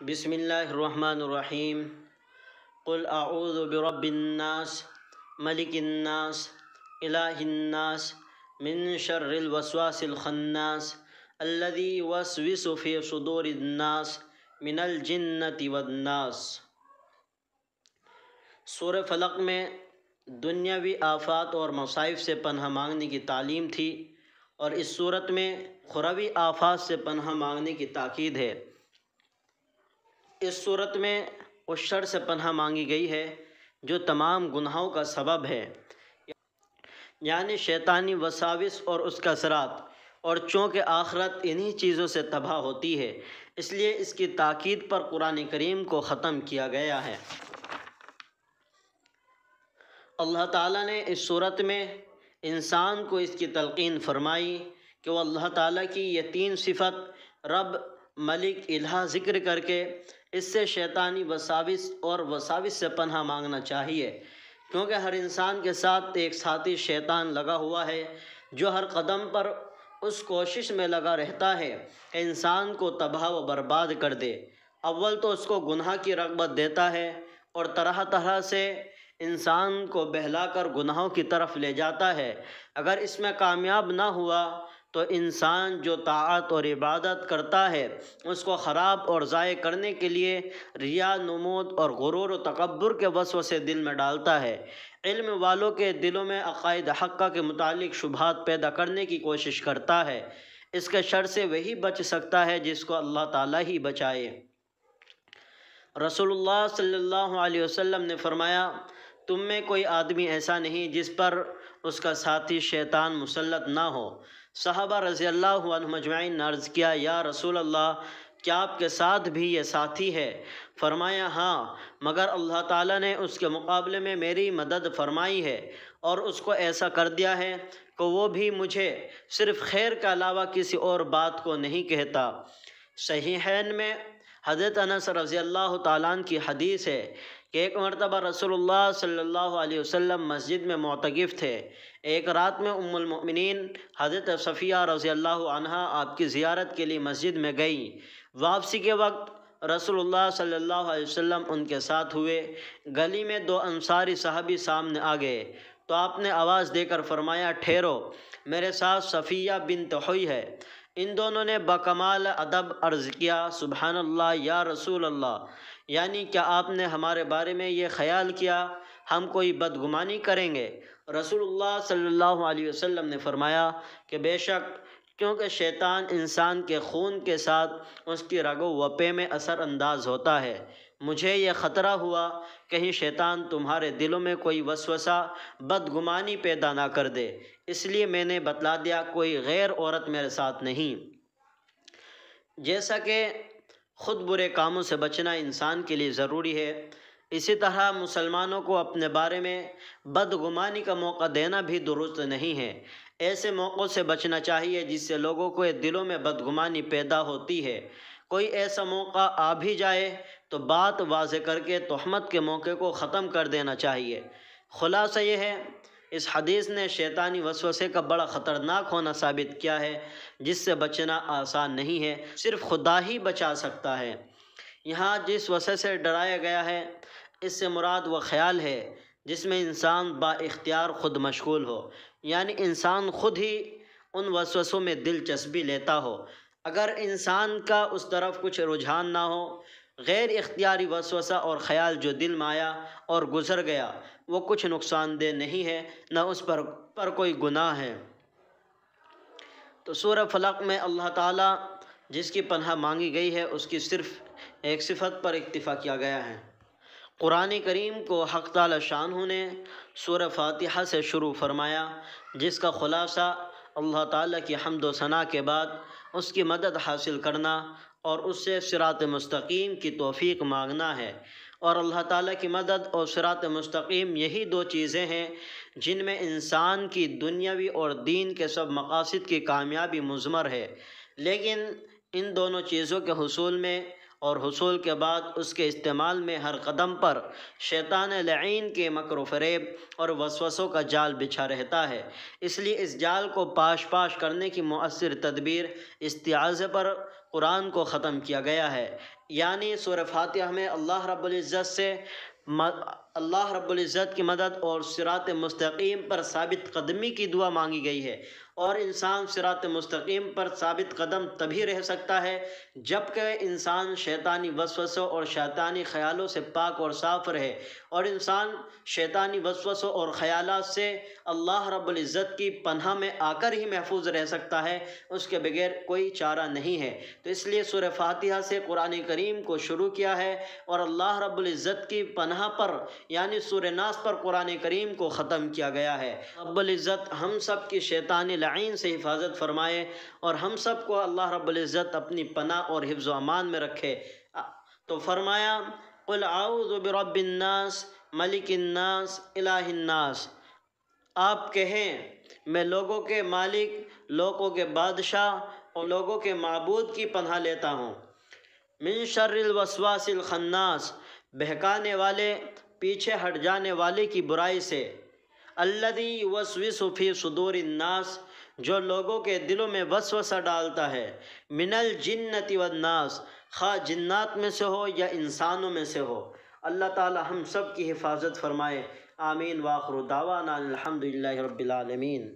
بسم اللہ الرحمن الرحیم قل اعوذ برب الناس ملک الناس الہ الناس من شر الوسواس الخناس الذي يوسوس في صدور الناس من الجنة والناس۔ سورہ فلق میں دنیاوی آفات اور مصائب سے پناہ مانگنے کی تعلیم تھی، اور اس صورت میں اخروی آفات سے پناہ مانگنے کی تاکید ہے۔ اس صورت میں اس شر سے پناہ مانگی گئی ہے جو تمام گناہوں کا سبب ہے، یعنی شیطانی وساوس اور اس کا اثرات، اور چونکہ آخرت انہی چیزوں سے تباہ ہوتی ہے، اس لیے اس کی تاکید پر قرآن کریم کو ختم کیا گیا ہے۔ اللہ تعالیٰ نے اس صورت میں انسان کو اس کی تلقین فرمائی کہ وہ اللہ تعالیٰ کی یہ تین صفت رب، ملک، الہ ذکر کر کے اس سے شیطانی وساوس اور وساوس سے پناہ مانگنا چاہیے، کیونکہ ہر انسان کے ساتھ ایک ساتھی شیطان لگا ہوا ہے جو ہر قدم پر اس کوشش میں لگا رہتا ہے کہ انسان کو تباہ و برباد کر دے۔ اول تو اس کو گناہ کی رغبت دیتا ہے اور طرح طرح سے انسان کو بہلا کر گناہوں کی طرف لے جاتا ہے۔ اگر اس میں کامیاب نہ ہوا تو انسان جو طاعت اور عبادت کرتا ہے اس کو خراب اور ضائع کرنے کے لیے ریا، نمود اور غرور و تکبر کے وسوسے دل میں ڈالتا ہے۔ علم والوں کے دلوں میں عقائد حقہ کے متعلق شبہات پیدا کرنے کی کوشش کرتا ہے۔ اس کے شر سے وہی بچ سکتا ہے جس کو اللہ تعالیٰ ہی بچائے۔ رسول اللہ صلی اللہ علیہ وسلم نے فرمایا، تم میں کوئی آدمی ایسا نہیں جس پر اس کا ساتھی شیطان مسلط نہ ہو۔ صحابہ رضی اللہ عنہم اجمعین نے عرض کیا، یا رسول اللہ، کیا آپ کے ساتھ بھی یہ ساتھی ہے؟ فرمایا، ہاں، مگر اللہ تعالیٰ نے اس کے مقابلے میں میری مدد فرمائی ہے اور اس کو ایسا کر دیا ہے کہ وہ بھی مجھے صرف خیر کے علاوہ کسی اور بات کو نہیں کہتا۔ صحیحین میں حضرت انس رضی اللہ تعالیٰ عنہ کی حدیث ہے کہ ایک مرتبہ رسول اللہ صلی اللہ علیہ وسلم مسجد میں معتکف تھے۔ ایک رات میں ام المؤمنین حضرت صفیہ رضی اللہ عنہا آپ کی زیارت کے لیے مسجد میں گئیں۔ واپسی کے وقت رسول اللہ صلی اللہ علیہ وسلم ان کے ساتھ ہوئے۔ گلی میں دو انصاری صحابی سامنے آ گئے تو آپ نے آواز دے کر فرمایا، ٹھہرو، میرے ساتھ صفیہ بنت حوی ہے۔ ان دونوں نے بکمال ادب عرض کیا، سبحان اللہ یا رسول اللہ، یعنی کیا آپ نے ہمارے بارے میں یہ خیال کیا ہم کوئی بدگمانی کریں گے؟ رسول اللہ صلی اللہ علیہ وسلم نے فرمایا کہ بے شک، کیونکہ شیطان انسان کے خون کے ساتھ اس کی رگ و وپے میں اثر انداز ہوتا ہے۔ مجھے یہ خطرہ ہوا کہیں شیطان تمہارے دلوں میں کوئی وسوسہ، بدگمانی پیدا نہ کر دے، اس لیے میں نے بتلا دیا کوئی غیر عورت میرے ساتھ نہیں۔ جیسا کہ خود برے کاموں سے بچنا انسان کے لیے ضروری ہے، اسی طرح مسلمانوں کو اپنے بارے میں بدگمانی کا موقع دینا بھی درست نہیں ہے۔ ایسے موقعوں سے بچنا چاہیے جس سے لوگوں کو دلوں میں بدگمانی پیدا ہوتی ہے۔ کوئی ایسا موقع آ بھی جائے تو بات واضح کر کے تہمت کے موقع کو ختم کر دینا چاہیے۔ خلاصہ یہ ہے، اس حدیث نے شیطانی وسوسے کا بڑا خطرناک ہونا ثابت کیا ہے جس سے بچنا آسان نہیں ہے، صرف خدا ہی بچا سکتا ہے۔ یہاں جس وسوسے سے ڈرایا گیا ہے اس سے مراد وہ خیال ہے جس میں انسان با اختیار خود مشغول ہو، یعنی انسان خود ہی ان وسوسوں میں دلچسپی لیتا ہو۔ اگر انسان کا اس طرف کچھ رجحان نہ ہو، غیر اختیاری وسوسہ اور خیال جو دل میں آیا اور گزر گیا، وہ کچھ نقصان دہ نہیں ہے، نہ اس پر کوئی گناہ ہے۔ تو سورہ فلق میں اللہ تعالیٰ جس کی پناہ مانگی گئی ہے اس کی صرف ایک صفت پر اکتفا کیا گیا ہے۔ قرآن کریم کو حق تعالی شانہ نے سورہ فاتحہ سے شروع فرمایا، جس کا خلاصہ اللہ تعالیٰ کی حمد و ثنا کے بعد اس کی مدد حاصل کرنا اور اس سے صراط مستقیم کی توفیق مانگنا ہے۔ اور اللہ تعالیٰ کی مدد اور صراط مستقیم یہی دو چیزیں ہیں جن میں انسان کی دنیاوی اور دین کے سب مقاصد کی کامیابی مضمر ہے۔ لیکن ان دونوں چیزوں کے حصول میں اور حصول کے بعد اس کے استعمال میں ہر قدم پر شیطان لعین کے مکر و فریب اور وسوسوں کا جال بچھا رہتا ہے۔ اس لیے اس جال کو پاش کرنے کی مؤثر تدبیر استعاذہ پر قرآن کو ختم کیا گیا ہے، یعنی سورہ فاتحہ میں اللہ رب العزت کی مدد اور صراط مستقیم پر ثابت قدمی کی دعا مانگی گئی ہے، اور انسان صراط مستقیم پر ثابت قدم تبھی رہ سکتا ہے جب کہ انسان شیطانی وسوسوں اور شیطانی خیالوں سے پاک اور صاف رہے، اور انسان شیطانی وسوسوں اور خیالات سے اللہ رب العزت کی پناہ میں آ کر ہی محفوظ رہ سکتا ہے، اس کے بغیر کوئی چارہ نہیں ہے۔ تو اس لیے سورہ فاتحہ سے قرآن کریم کو شروع کیا ہے، اور اللہ رب العزت کی پناہ پر یعنی سورہ ناس پر قرآن کریم کو ختم کیا گیا ہے۔ رب العزت ہم سب کی شیطانی لعین سے حفاظت فرمائے، اور ہم سب کو اللہ رب العزت اپنی پناہ اور حفظ و امان میں رکھے۔ تو فرمایا قل اعوذ برب الناس ملک الناس الہ الناس، آپ کہیں میں لوگوں کے مالک، لوگوں کے بادشاہ اور لوگوں کے معبود کی پناہ لیتا ہوں۔ من شر الوسواس الخناس، بہکانے والے، پیچھے ہٹ جانے والے کی برائی سے۔ الذی یوسوس فی صدور الناس، جو لوگوں کے دلوں میں وسوسہ ڈالتا ہے۔ من الجنۃ والناس، خواہ جنات میں سے ہو یا انسانوں میں سے ہو۔ اللہ تعالی ہم سب کی حفاظت فرمائے، آمین۔ وآخر دعوانا الحمدللہ رب العالمین۔